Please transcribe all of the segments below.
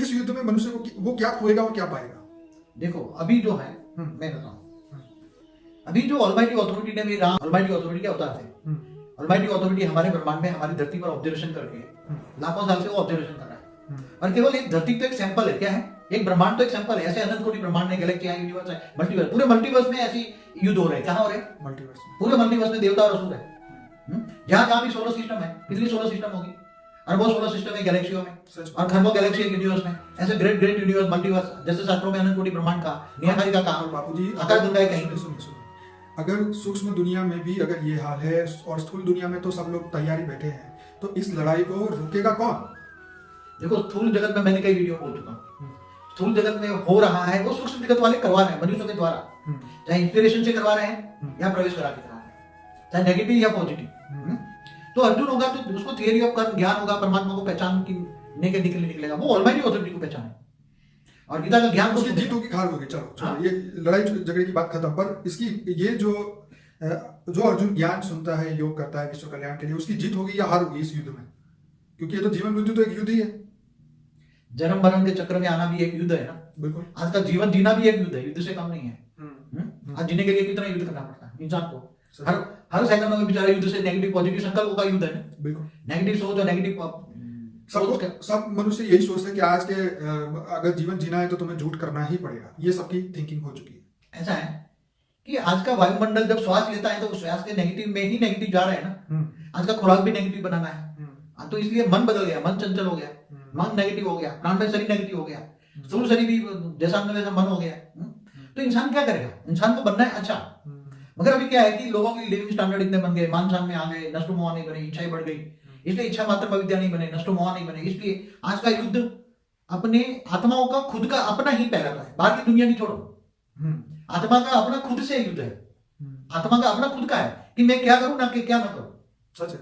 इस युद्ध में मनुष्य को वो क्या खोएगा और क्या पाएगा? देखो अभी जो है, मैं बताऊं, अभी जो ऑलमाइटी अथॉरिटी ने भी राम ऑलमाइटी अथॉरिटी क्या होता है? ऑलमाइटी अथॉरिटी हमारे ब्रह्मांड में हमारी धरती पर ऑब्जर्वेशन करके लाखों साल से वो ऑब्जर्वेशन कर रहा है। और केवल एक धरती तो एक सैंपल है, क्या है? एक ब्रह्मांड तो एक सैंपल है। ऐसे अनंत कोटि ब्रह्मांड है, गैलेक्सी है, यूनिवर्स है, मल्टीवर्स, पूरे मल्टीवर्स में ऐसी युद्ध हो रहे हैं। कहां हो रहे हैं? मल्टीवर्स में। पूरे मल्टीवर्स में देवता और असुर है। जहां जहां भी सोलर सिस्टम है, कितनी सोलर सिस्टम होगी? अरबों सोलर सिस्टम है गैलेक्सियों में, और खरबों गैलेक्सी है यूनिवर्स में। ऐसे ग्रेट ग्रेट यूनिवर्स, मल्टीवर्स, जैसे शास्त्रों में अनंत कोटि ब्रह्मांड का, नियामक का कहा, बापूजी आकाश गंगा कहीं। सुनिए, अगर सूक्ष्म दुनिया में भी अगर ये हाल है और स्थूल दुनिया में तो सब लोग तैयारी बैठे हैं, तो इस लड़ाई को रोकेगा कौन? देखो स्थूल जगत में मैंने कई वीडियो बोल चुका हूँ, स्थूल जगत में हो रहा है वो सूक्ष्म जगत वाले करवा रहे हैं मनुष्यों के द्वारा, चाहे इंस्पिरेशन से करवा रहे हैं या प्रवेश करा के करवा रहे हैं, चाहे नेगेटिव या पॉजिटिव। तो अर्जुन होगा तो उसको थियरी ऑफ कर्म ज्ञान होगा, परमात्मा को पहचानने के निकलेगा, वो ऑलमाइटी अथॉरिटी को पहचाने और गीता का ज्ञान उसकी जीत होगी, हार होगी। चलो ये लड़ाई झगड़े की बात खत्म, पर इसकी ये जो अर्जुन ज्ञान सुनता है, योग करता है विश्व कल्याण के लिए, उसकी जीत होगी या हार होगी इस युद्ध में? क्योंकि ये तो जीवन मृत्यु तो एक युद्ध ही है। जन्म मरण के चक्र में आना भी एक युद्ध है ना। बिल्कुल। आज का जीवन जीना भी एक युद्ध है, युद्ध से कम नहीं है। आज जीने के लिए कितना युद्ध करना पड़ता है इंसान को, हर सेकंड में बेचारा युद्ध से, नेगेटिव पॉजिटिव संकल्प का युद्ध है ना। बिल्कुल। नेगेटिव सोच और नेगेटिव सब मनुष्य यही सोचते हैं कि आज के अगर जीवन जीना है तो तुम्हें झूठ करना ही पड़ेगा, ये सबकी थिंकिंग हो चुकी है। ऐसा है कि आज का वायुमंडल जब श्वास लेता है तो उस श्वास के नेगेटिव में ही नेगेटिव जा रहे हैं ना। आज का खुराक भी नेगेटिव बनाना है, तो इसलिए मन बदल गया, मन चंचल हो गया, मन नेगेटिव हो गया, प्राणमय शरीर नेगेटिव हो गया, स्थूल शरीर भी जैसा हमने वैसा मन हो गया। तो इंसान क्या करेगा? इंसान को बनना है अच्छा, मगर अभी क्या है कि लोगों की लिविंग स्टैंडर्ड इतने बन गए, मान शान में आ गए, नष्ट मोह नहीं बने, इच्छाएं बढ़ गई, इसलिए इच्छा मात्र अविद्या नहीं बने, नष्ट मोह नहीं बने। इसलिए आज का युद्ध अपने आत्माओं का खुद का अपना ही पैदा है, बाहर की दुनिया नहीं छोड़ो। आत्मा का अपना खुद से युद्ध है, आत्मा का अपना खुद का है कि मैं क्या करूं ना कि क्या ना करूं। सच है।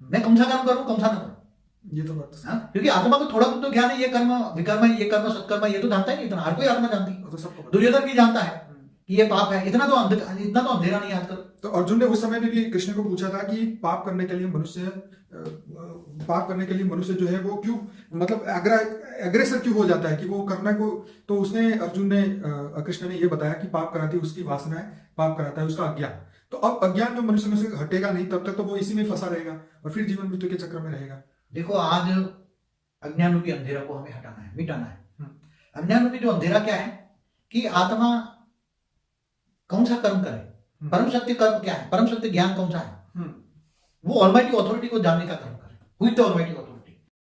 मैं कौन सा कर्म करूं, कौन सा ना करूं। ये तो बात है। क्योंकि आत्मा को थोड़ा बहुत तो ज्ञान है, ये कर्म विकर्म है, ये कर्म सत्कर्म है, ये तो जानता ही नहीं इतना। हर कोई आत्मा जानती है, दुर्योधन भी जानता है कि ये पाप है, इतना तो अंधेरा नहीं आजकल। तो अर्जुन ने उस समय में भी कृष्ण को पूछा था कि पाप करने के लिए मनुष्य जो है वो क्यों, मतलब एग्रेसर क्यों हो जाता है कि वो करने को, तो कृष्ण ने ये बताया कि पाप कराती है उसकी वासना है, पाप कराता है उसका अज्ञान। तो अब अज्ञान जो मनुष्य में से हटेगा नहीं, तब तक तो वो इसी में फंसा रहेगा और फिर जीवन मृत्यु के चक्र में रहेगा। देखो आज अज्ञान रूपी अंधेरा को हमें हटाना है, मिटाना है। अज्ञान रूपी जो अंधेरा क्या है कि आत्मा कौन सा कर्म करे, परम सत्य कर्म क्या है, परम सत्य ज्ञान कौन सा है, वो ऑलमाइटी अथॉरिटी को जानने का कर्म करे। हुई तो ऑलमाइटी अथॉरिटी